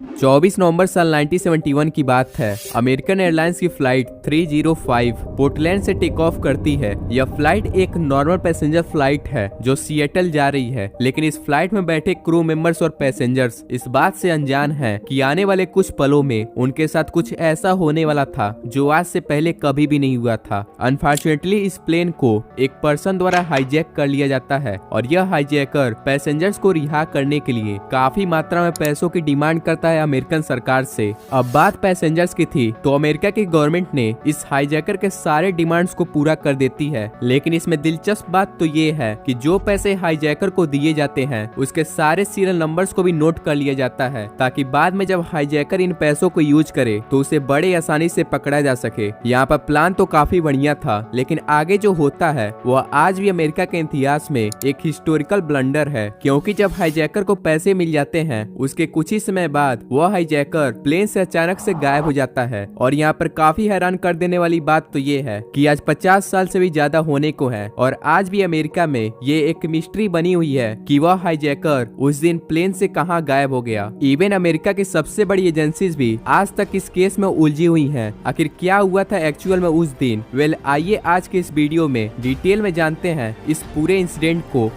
24 नवंबर साल 1971 की बात है। अमेरिकन एयरलाइंस की फ्लाइट 305 पोर्टलैंड से टेक ऑफ करती है। यह फ्लाइट एक नॉर्मल पैसेंजर फ्लाइट है जो सिएटल जा रही है, लेकिन इस फ्लाइट में बैठे क्रू मेंबर्स और पैसेंजर्स इस बात से अनजान हैं कि आने वाले कुछ पलों में उनके साथ कुछ ऐसा होने वाला था जो आज से पहले कभी भी नहीं हुआ था। अनफॉर्चुनेटली इस प्लेन को एक पर्सन द्वारा हाईजैक कर लिया जाता है और यह हाईजैकर पैसेंजर्स को रिहा करने के लिए काफी मात्रा में पैसों की डिमांड करता है अमेरिकन सरकार से। अब बात पैसेंजर्स की थी तो अमेरिका की गवर्नमेंट ने इस हाईजैकर के सारे डिमांड्स को पूरा कर देती है, लेकिन इसमें दिलचस्प बात तो ये है कि जो पैसे हाईजैकर को दिए जाते हैं उसके सारे सीरियल नंबर्स को भी नोट कर लिया जाता है ताकि बाद में जब हाईजैकर इन पैसों को यूज करे तो उसे बड़े आसानी से पकड़ा जा सके। यहाँ पर प्लान तो काफी बढ़िया था, लेकिन आगे जो होता है वह आज भी अमेरिका के इतिहास में एक हिस्टोरिकल ब्लंडर है, क्योंकि जब हाईजैकर को पैसे मिल जाते हैं उसके कुछ ही समय बाद वह हाईजैकर प्लेन से अचानक से गायब हो जाता है। और यहाँ पर काफी हैरान कर देने वाली बात तो ये है कि आज 50 साल से भी ज्यादा होने को है और आज भी अमेरिका में ये एक मिस्ट्री बनी हुई है कि वह हाईजैकर उस दिन प्लेन से कहां गायब हो गया। इवन अमेरिका की सबसे बड़ी एजेंसीज भी आज तक इस केस में उलझी हुई हैं। आखिर क्या हुआ था एक्चुअल में उस दिन? आइए आज के इस वीडियो में डिटेल में जानते हैं इस पूरे इंसिडेंट को।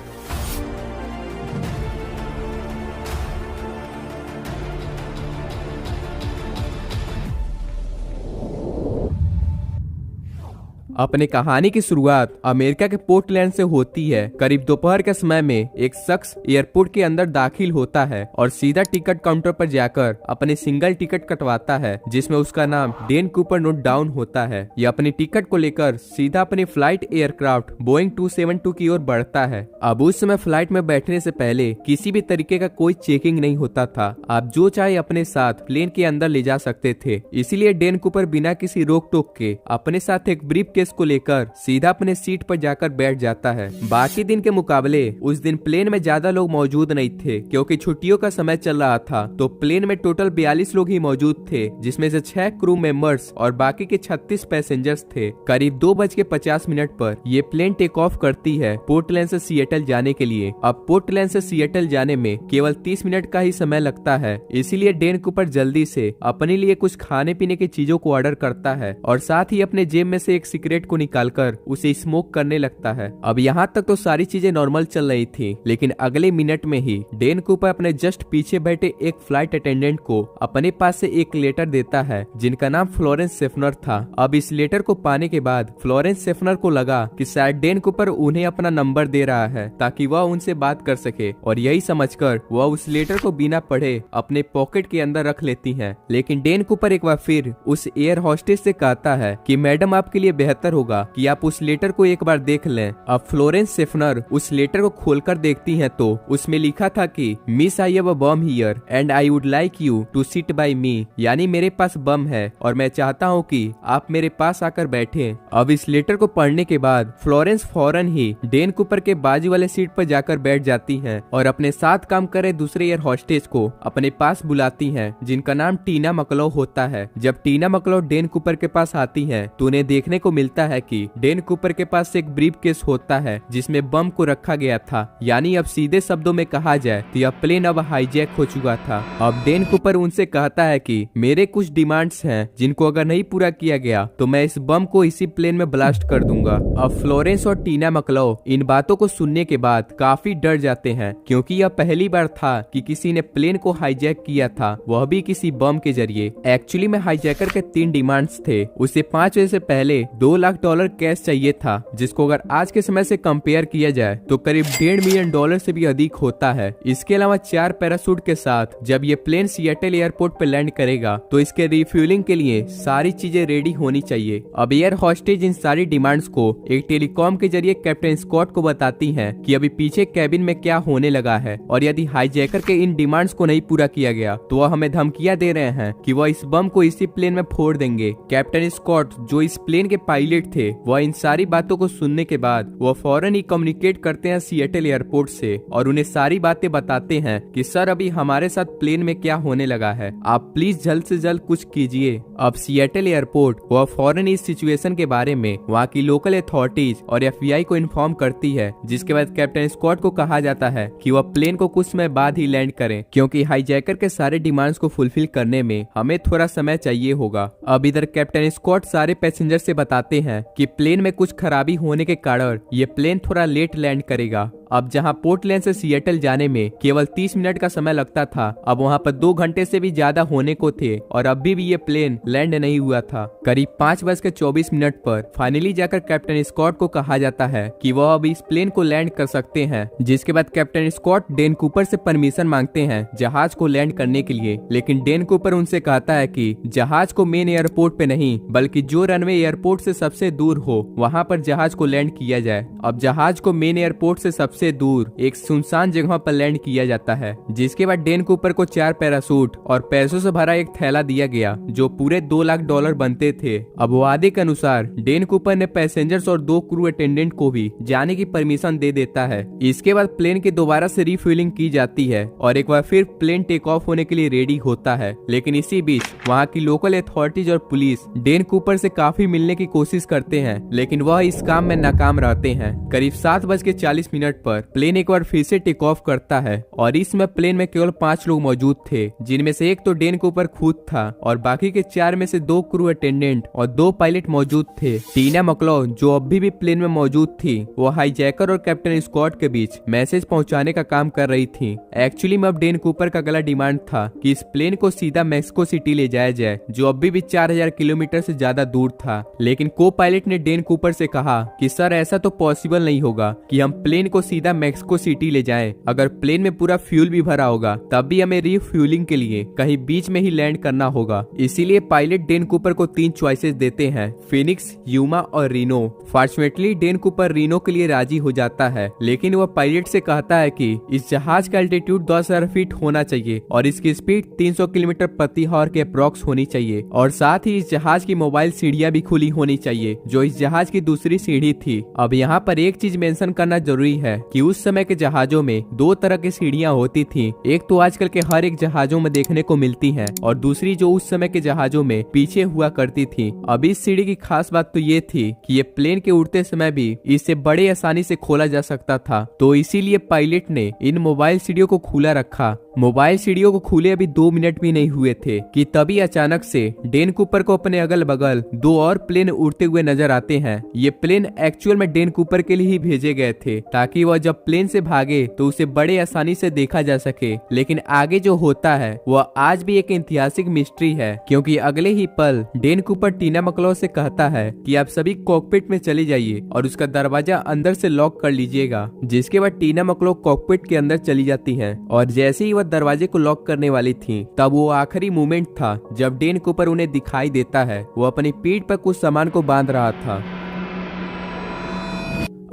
अपने कहानी की शुरुआत अमेरिका के पोर्टलैंड से होती है। करीब दोपहर के समय में एक शख्स एयरपोर्ट के अंदर दाखिल होता है और सीधा टिकट काउंटर पर जाकर अपने सिंगल टिकट कटवाता है जिसमें उसका नाम डेन कूपर नोट डाउन होता है। यह अपनी टिकट को लेकर सीधा अपनी फ्लाइट एयरक्राफ्ट बोइंग 272 की ओर बढ़ता है। अब उस समय फ्लाइट में बैठने से पहले किसी भी तरीके का कोई चेकिंग नहीं होता था। आप जो चाहे अपने साथ प्लेन के अंदर ले जा सकते थे, इसीलिए डेन कूपर बिना किसी रोक टोक के अपने साथ एक ब्रीफ केस को लेकर सीधा अपने सीट पर जाकर बैठ जाता है। बाकी दिन के मुकाबले उस दिन प्लेन में ज्यादा लोग मौजूद नहीं थे, क्योंकि छुट्टियों का समय चल रहा था। तो प्लेन में टोटल 42 लोग ही मौजूद थे, जिसमें से 6 क्रू मेंबर्स और बाकी के 36 पैसेंजर्स थे। करीब 2:50 पर ये प्लेन टेक ऑफ करती है पोर्टलैंड से सिएटल जाने के लिए। अब पोर्टलैंड से सिएटल जाने में केवल 30 मिनट का ही समय लगता है, इसीलिए डेन कूपर जल्दी से अपने लिए कुछ खाने पीने की चीजों को ऑर्डर करता है और साथ ही अपने जेब में से एक सिगरेट को निकालकर उसे स्मोक करने लगता है। अब यहाँ तक तो सारी चीजें नॉर्मल चल रही थी, लेकिन अगले मिनट में ही डेन कूपर अपने जस्ट पीछे बैठे एक फ्लाइट अटेंडेंट को अपने पास से एक लेटर देता है जिनका नाम फ्लोरेंस शेफनर था। अब इस लेटर को पाने के बाद फ्लोरेंस शेफनर को लगा कि शायद डेन कूपर उन्हें अपना नंबर दे रहा है ताकि वह उनसे बात कर सके, और यही समझकर वह उस लेटर को बिना पढ़े अपने पॉकेट के अंदर रख लेती है। लेकिन डेन कूपर एक बार फिर उस एयर होस्टेस से कहता है कि मैडम आपके लिए बेहतर होगा कि आप उस लेटर को एक बार देख लें। अब फ्लोरेंस शेफनर उस लेटर को खोलकर देखती हैं तो उसमें लिखा था कि miss I have a bomb here and I would like you to sit by me, यानी मेरे पास बम है और मैं चाहता हूँ कि आप मेरे पास आकर बैठें। अब इस लेटर को पढ़ने के बाद फ्लोरेंस फौरन ही डेन कूपर के बाजू वाले सीट पर जाकर बैठ जाती हैं और अपने साथ काम करे दूसरे एयर होस्टेस को अपने पास बुलाती हैं जिनका नाम टीना मकलो होता है। जब टीना मकलो डेन कूपर के पास आती हैं तो उन्हें देखने को मिलता है कि डेन कूपर के पास एक ब्रीफ केस होता है जिसमें बम को रखा गया था, यानी अब सीधे शब्दों में कहा जाए तो यह प्लेन अब हाईजैक हो चुका था। अब डेन कूपर उनसे कहता है कि मेरे कुछ डिमांड्स हैं जिनको अगर नहीं पूरा किया गया तो मैं इस बम को इसी प्लेन में ब्लास्ट कर दूंगा। अब फ्लोरेंस और टीना मकलो इन बातों को सुनने के बाद काफी डर जाते हैं, क्योंकि यह पहली बार था कि किसी ने प्लेन को हाईजैक किया था, वह भी किसी बम के जरिए। एक्चुअली में हाईजैकर के 3 डिमांड्स थे। उसे 5 बजे से पहले $2 लाख कैश चाहिए था, जिसको अगर आज के समय से कंपेयर किया जाए तो करीब $1.5 मिलियन से भी अधिक होता है। इसके अलावा 4 पैराशूट के साथ जब ये प्लेन सिएटल एयरपोर्ट पे लैंड करेगा तो इसके रिफ्यूलिंग के लिए सारी चीजें रेडी होनी चाहिए। अब एयर होस्टेज इन सारी डिमांड्स को एक टेलीकॉम के जरिए कैप्टन स्कॉट को बताती हैं कि अभी पीछे कैबिन में क्या होने लगा है, और यदि हाईजैकर के इन डिमांड्स को नहीं पूरा किया गया तो वह हमें धमकियां दे रहे हैं कि वह इस बम को इसी प्लेन में फोड़ देंगे। कैप्टन स्कॉट जो इस प्लेन के पायलट पायलट थे वह इन सारी बातों को सुनने के बाद वह फौरन ही कम्युनिकेट करते हैं सिएटल एयरपोर्ट से और उन्हें सारी बातें बताते हैं कि सर अभी हमारे साथ प्लेन में क्या होने लगा है, आप प्लीज जल्द से जल्द कुछ कीजिए। अब सिएटल एयरपोर्ट वह फौरन इस सिचुएशन के बारे में वहाँ की लोकल अथॉरिटीज और FBI को इन्फॉर्म करती है, जिसके बाद कैप्टन स्कॉट को कहा जाता है कि वह प्लेन को कुछ समय बाद ही लैंड करें, क्योंकि हाईजैकर के सारे डिमांड्स को फुलफिल करने में हमें थोड़ा समय चाहिए होगा। अब इधर कैप्टन स्कॉट सारे पैसेंजर से बताते हैं कि प्लेन में कुछ खराबी होने के कारण ये प्लेन थोड़ा लेट लैंड करेगा। अब जहां पोर्टलैंड से सिएटल जाने में केवल 30 मिनट का समय लगता था, अब वहां पर 2 घंटे से भी ज्यादा होने को थे और अभी भी ये प्लेन लैंड नहीं हुआ था। करीब 5:24 पर फाइनली जाकर कैप्टन स्कॉट को कहा जाता है कि वह अब इस प्लेन को लैंड कर सकते हैं, जिसके बाद कैप्टन स्कॉट डेन कूपर से परमिशन मांगते हैं जहाज को लैंड करने के लिए, लेकिन डेन कूपर उनसे कहता है कि जहाज को मेन एयरपोर्ट पे नहीं बल्कि जो रनवे एयरपोर्ट से सबसे दूर हो वहां पर जहाज को लैंड किया जाए। अब जहाज को मेन एयरपोर्ट से सबसे दूर एक सुनसान जगह पर लैंड किया जाता है, जिसके बाद डेन कूपर को 4 पैराशूट और पैसों से भरा एक थैला दिया गया जो पूरे $2 लाख बनते थे। अब वादे के अनुसार डेन कूपर ने पैसेंजर्स और 2 क्रू अटेंडेंट को भी जाने की परमिशन दे देता है। इसके बाद प्लेन की दोबारा से रिफ्यूलिंग की जाती है और एक बार फिर प्लेन टेक ऑफ होने के लिए रेडी होता है, लेकिन इसी बीच वहाँ की लोकल अथॉरिटीज और पुलिस डेन कूपर से काफी मिलने की कोशिश करते हैं, लेकिन वह इस काम में नाकाम रहते हैं। करीब 7:40 पर प्लेन एक बार फिर से टेक ऑफ करता है और इसमें प्लेन में केवल 5 लोग मौजूद थे, जिनमें से एक तो डेन कूपर खुद था और बाकी के 4 में से 2 क्रू अटेंडेंट और 2 पायलट मौजूद थे। टीना मैकलॉ जो अभी भी प्लेन में मौजूद थी वो हाईजैकर और कैप्टन स्कॉट के बीच मैसेज पहुंचाने का काम कर रही थी। एक्चुअली में अब डेन कूपर का अगला डिमांड था कि इस प्लेन को सीधा मैक्सिको सिटी ले जाया जाए, जो अभी भी 4000 किलोमीटर से ज्यादा दूर था, लेकिन को पायलट ने डेन कूपर से कहा कि सर ऐसा तो पॉसिबल नहीं होगा कि हम प्लेन को सीधा मैक्सिको सिटी ले जाएं। अगर प्लेन में पूरा फ्यूल भी भरा होगा तब भी हमें रिफ्यूलिंग के लिए कहीं बीच में ही लैंड करना होगा। इसीलिए पायलट डेन कूपर को 3 चॉइसेस देते हैं, फिनिक्स, यूमा और Reno. Fortunately Dan Cooper Reno के लिए राजी हो जाता है, लेकिन वह पायलट से कहता है कि इस जहाज का एल्टीट्यूड 10,000 फीट होना चाहिए और इसकी स्पीड 300 किलोमीटर प्रति आवर के अप्रॉक्स होनी चाहिए, और साथ ही इस जहाज की मोबाइल सीढ़ियां भी खुली होनी चाहिए जो इस जहाज की दूसरी सीढ़ी थी। अब यहाँ पर एक चीज मेंशन करना जरूरी है कि उस समय के जहाजों में 2 तरह की सीढ़ियां होती थी, एक तो आजकल के हर एक जहाजों में देखने को मिलती है और दूसरी जो उस समय के जहाजों में पीछे हुआ करती थी। अब इस सीढ़ी की खास बात तो ये थी कि ये प्लेन के उड़ते समय भी इसे बड़े आसानी से खोला जा सकता था, तो इसीलिए पायलट ने इन मोबाइल सीढ़ियों को खुला रखा। मोबाइल सीढ़ियों को खुले अभी 2 मिनट भी नहीं हुए थे कि तभी अचानक से डेन कूपर को अपने अगल बगल 2 और प्लेन उड़ते हुए नजर आते हैं। ये प्लेन एक्चुअल में डेन कूपर के लिए ही भेजे गए थे ताकि वह जब प्लेन से भागे तो उसे बड़े आसानी से देखा जा सके, लेकिन आगे जो होता है वह आज भी एक ऐतिहासिक मिस्ट्री है, क्योंकि अगले ही पल डेन कूपर टीना मैकलॉ से कहता है कि आप सभी कॉकपिट में चले जाइए और उसका दरवाजा अंदर से लॉक कर लीजिएगा, जिसके बाद टीना मैकलॉ कॉकपिट के अंदर चली जाती है और जैसे ही वह दरवाजे को लॉक करने वाली थी तब वो आखिरी मोमेंट था जब डेन कूपर उन्हें दिखाई देता है। वो अपनी पीठ पर कुछ सामान को बांध रहा था।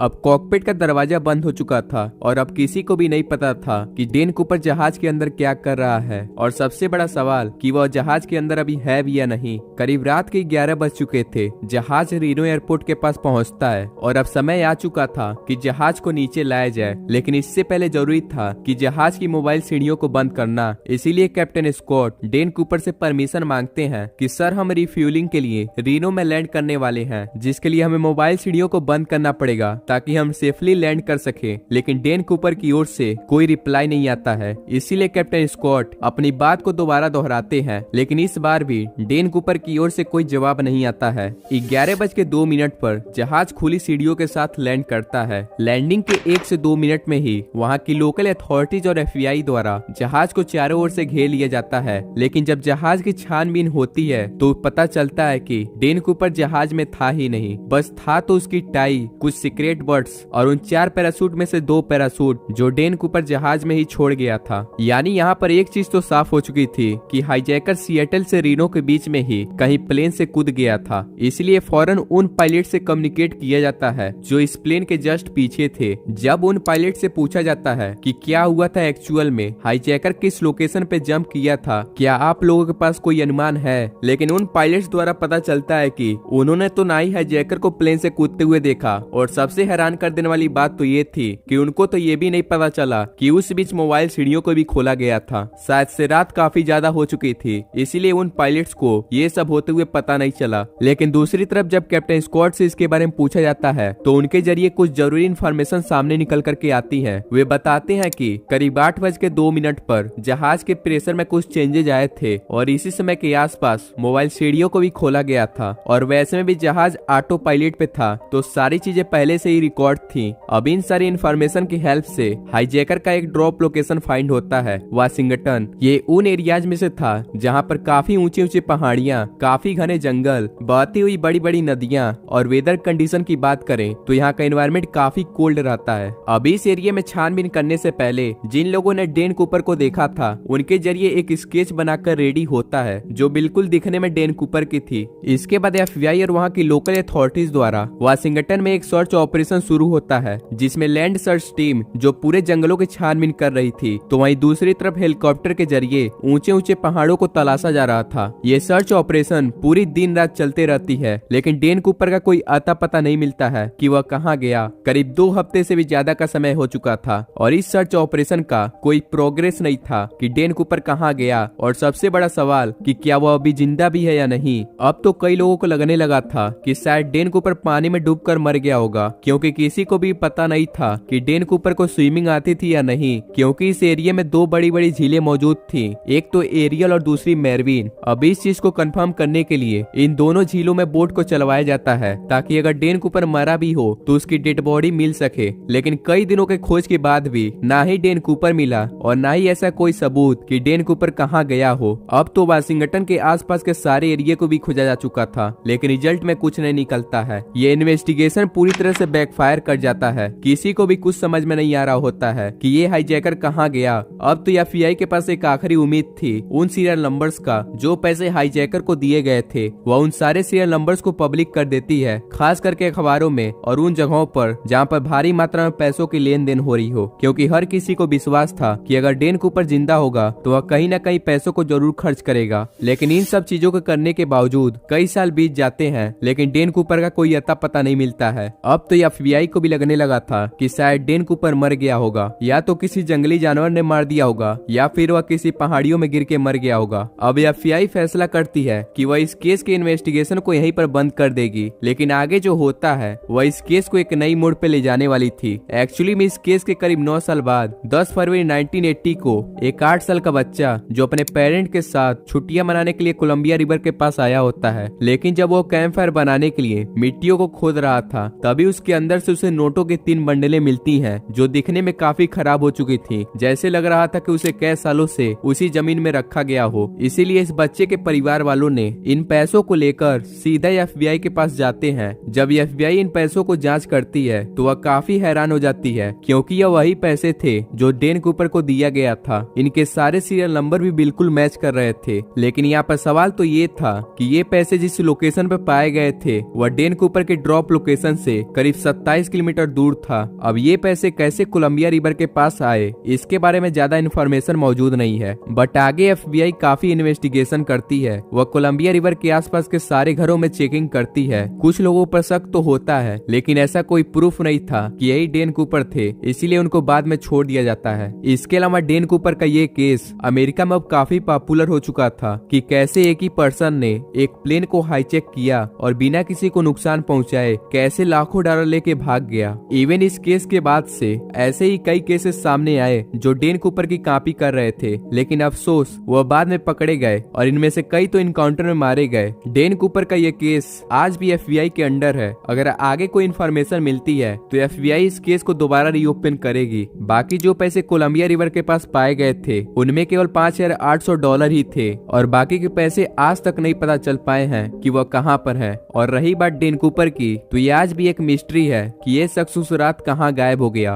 अब कॉकपिट का दरवाजा बंद हो चुका था और अब किसी को भी नहीं पता था कि डेन कूपर जहाज के अंदर क्या कर रहा है, और सबसे बड़ा सवाल कि वह जहाज के अंदर अभी है भी या नहीं। करीब रात के 11 बज चुके थे। जहाज रीनो एयरपोर्ट के पास पहुंचता है और अब समय आ चुका था कि जहाज को नीचे लाया जाए, लेकिन इससे पहले जरूरी था कि जहाज की मोबाइल सीढ़ियों को बंद करना। इसीलिए कैप्टन स्कॉट डेन कूपर से परमिशन मांगते हैं कि सर हम रिफ्यूलिंग के लिए रीनो में लैंड करने वाले हैं, जिसके लिए हमें मोबाइल सीढ़ियों को बंद करना पड़ेगा ताकि हम सेफली लैंड कर सके। लेकिन डेन कूपर की ओर से कोई रिप्लाई नहीं आता है, इसीलिए कैप्टन स्कॉट अपनी बात को दोबारा दोहराते हैं, लेकिन इस बार भी डेन कूपर की ओर से कोई जवाब नहीं आता है। 11:02 पर जहाज खुली सीढ़ियों के साथ लैंड करता है। लैंडिंग के 1 से 2 मिनट में ही वहाँ की लोकल अथॉरिटीज और FBI द्वारा जहाज को चारों ओर से घेर लिया जाता है, लेकिन जब जहाज की छानबीन होती है तो पता चलता है कि डेन कूपर जहाज में था ही नहीं, बस था तो उसकी टाई, कुछ सीक्रेट रॉकेट बर्ड्स और उन 4 पैराशूट में से 2 पैराशूट जो डैन कूपर जहाज में ही छोड़ गया था। यानी यहाँ पर एक चीज तो साफ हो चुकी थी कि हाईजैकर सिएटल से रीनो के बीच में ही कहीं प्लेन से कूद गया था। इसलिए फौरन उन पायलट से कम्युनिकेट किया जाता है जो इस प्लेन के जस्ट पीछे थे। जब उन पायलट से पूछा जाता है कि क्या हुआ था एक्चुअल में, हाईजैकर किस लोकेशन पे जंप किया था, क्या आप लोगों के पास कोई अनुमान है, लेकिन उन पायलट्स द्वारा पता चलता है कि उन्होंने तो ना ही हाईजैकर को प्लेन से कूदते हुए देखा, और सबसे हैरान कर देने वाली बात तो ये थी कि उनको तो ये भी नहीं पता चला कि उस बीच मोबाइल सीढ़ियों को भी खोला गया था। शायद से रात काफी ज्यादा हो चुकी थी, इसीलिए उन पायलट्स को ये सब होते हुए पता नहीं चला। लेकिन दूसरी तरफ जब कैप्टन स्कॉट से इसके बारे में पूछा जाता है तो उनके जरिए कुछ जरूरी इंफॉर्मेशन सामने निकल करके आती है। वे बताते हैं कि करीब 8:02 पर जहाज के प्रेशर में कुछ चेंजेज आए थे और इसी समय के आसपास मोबाइल सीढ़ियों को भी खोला गया था, और वैसे में भी जहाज ऑटो पायलट पे था तो सारी चीजें पहले से ही रिकॉर्ड थी। अब इन सारी इंफॉर्मेशन की हेल्प से हाईजैकर का एक ड्रॉप लोकेशन फाइंड होता है, वाशिंगटन। ये उन एरियाज में से था जहाँ पर काफी ऊंची ऊंची पहाड़ियाँ, काफी घने जंगल, बहती हुई बड़ी बड़ी नदियाँ, और वेदर कंडीशन की बात करें तो यहाँ का एनवायरमेंट काफी कोल्ड रहता है। अब इस एरिया में छानबीन करने से पहले जिन लोगों ने डैन कूपर को देखा था उनके जरिए एक स्केच बनाकर रेडी होता है जो बिल्कुल दिखने में डैन कूपर की थी। इसके बाद FBI और वहाँ की लोकल अथॉरिटीज द्वारा वाशिंगटन में एक सर्च ऑपरेशन शुरू होता है जिसमें लैंड सर्च टीम जो पूरे जंगलों की छानबीन कर रही थी, तो वहीं दूसरी तरफ हेलीकॉप्टर के जरिए ऊंचे ऊंचे पहाड़ों को तलाशा जा रहा था। ये सर्च ऑपरेशन पूरी दिन रात चलते रहती है, लेकिन डैन कूपर का कोई अता पता नहीं मिलता है कि वह कहाँ गया। करीब 2 हफ्ते से भी ज्यादा का समय हो चुका था और इस सर्च ऑपरेशन का कोई प्रोग्रेस नहीं था कि डैन कूपर कहाँ गया, और सबसे बड़ा सवाल कि क्या वह अभी जिंदा भी है या नहीं। अब तो कई लोगों को लगने लगा था कि शायद डैन कूपर पानी में डूबकर मर गया होगा, क्योंकि किसी को भी पता नहीं था कि डैन कूपर को स्विमिंग आती थी या नहीं, क्योंकि इस एरिया में 2 बड़ी बड़ी झीलें मौजूद थी, एक तो एरियल और दूसरी मेरविन। अब इस चीज को कंफर्म करने के लिए इन दोनों झीलों में बोट को चलवाया जाता है ताकि अगर डैन कूपर मरा भी हो तो उसकी डेड बॉडी मिल सके। लेकिन कई दिनों के खोज के बाद भी ना ही डैन कूपर मिला और ना ही ऐसा कोई सबूत कि डैन कूपर कहाँ गया हो। अब तो वाशिंगटन के आसपास के सारे एरिया को भी खोजा जा चुका था, लेकिन रिजल्ट में कुछ नहीं निकलता है। ये इन्वेस्टिगेशन पूरी तरह से बैकफायर कर जाता है, किसी को भी कुछ समझ में नहीं आ रहा होता है कि ये हाईजैकर कहाँ गया। अब तो FBI के पास एक आखिरी उम्मीद थी उन सीरियल नंबर्स का जो पैसे हाईजैकर को दिए गए थे। वह उन सारे सीरियल नंबर्स को पब्लिक कर देती है, खास करके अखबारों में और उन जगहों पर जहाँ पर भारी मात्रा में पैसों की लेन देन हो रही हो, क्योंकि हर किसी को विश्वास था कि अगर डैन कूपर जिंदा होगा तो वह कहीं न कहीं पैसों को जरूर खर्च करेगा। लेकिन इन सब चीजों को करने के बावजूद कई साल बीत जाते हैं, लेकिन डैन कूपर का कोई अता पता नहीं मिलता है। अब तो FBI को भी लगने लगा था कि शायद डैन कूपर मर गया होगा, या तो किसी जंगली जानवर ने मार दिया होगा या फिर वह किसी पहाड़ियों में गिर के मर गया होगा। अब FBI फैसला करती है कि वह इस केस के इन्वेस्टिगेशन को यहीं पर बंद कर देगी, लेकिन आगे जो होता है वह इस केस को एक नई मोड़ पे ले जाने वाली थी। एक्चुअली में इस केस के करीब 9 साल बाद 10 फरवरी 1980 को एक 8 साल का बच्चा जो अपने पेरेंट के साथ छुट्टियां मनाने के लिए कोलंबिया रिवर के पास आया होता है, लेकिन जब वो कैंप फायर बनाने के लिए मिट्टियों को खोद रहा था तभी उसके अंदर से उसे नोटों की 3 बंडलें मिलती हैं जो दिखने में काफी खराब हो चुकी थी। जैसे लग रहा था कि उसे कई सालों से उसी जमीन में रखा गया हो। इसीलिए इस बच्चे के परिवार वालों ने इन पैसों को लेकर सीधा FBI के पास जाते हैं। जब FBI इन पैसों को जांच करती है तो वह काफी हैरान हो जाती है, क्योंकि यह वही पैसे थे जो डैन कूपर को दिया गया था। इनके सारे सीरियल नंबर भी बिल्कुल मैच कर रहे थे। लेकिन यहाँ पर सवाल तो ये था कि ये पैसे जिस लोकेशन पर पाए गए थे वह डैन कूपर के ड्रॉप लोकेशन से करीब 27 किलोमीटर दूर था। अब ये पैसे कैसे कोलंबिया रिवर के पास आए, इसके बारे में ज्यादा इन्फॉर्मेशन मौजूद नहीं है। बट आगे FBI काफी इन्वेस्टिगेशन करती है। वह कोलंबिया रिवर के आसपास के सारे घरों में चेकिंग करती है। कुछ लोगों पर शक तो होता है, लेकिन ऐसा कोई प्रूफ नहीं था कि यही डैन कूपर थे, इसीलिए उनको बाद में छोड़ दिया जाता है। इसके अलावा डैन कूपर का ये केस अमेरिका में अब काफी पॉपुलर हो चुका था कि कैसे एक ही पर्सन ने एक प्लेन को हाईजैक किया और बिना किसी को नुकसान पहुंचाए कैसे लाखों डॉलर लेके भाग गया। इवन इस केस के बाद से ऐसे ही कई केसेस सामने आए जो डैन कूपर की कॉपी कर रहे थे, लेकिन अफसोस वह बाद में पकड़े गए और इनमें से कई तो इनकाउंटर में मारे गए। डैन कूपर का ये केस आज भी FBI के अंडर है। अगर आगे कोई इन्फॉर्मेशन मिलती है तो FBI इस केस को दोबारा रीओपन करेगी। बाकी जो पैसे कोलंबिया रिवर के पास पाए गए थे उनमें केवल $5,800 ही थे और बाकी के पैसे आज तक नहीं पता चल पाए हैं कि वह कहां पर है। और रही बात डैन कूपर की, तो ये आज भी एक मिस्ट्री होती है कि ये शख्स उस रात कहाँ गायब हो गया।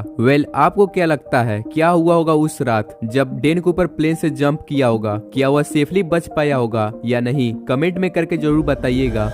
आपको क्या लगता है क्या हुआ होगा उस रात जब डेन कूपर प्लेन से जंप किया होगा? क्या वह सेफली बच पाया होगा या नहीं? कमेंट में करके जरूर बताइएगा।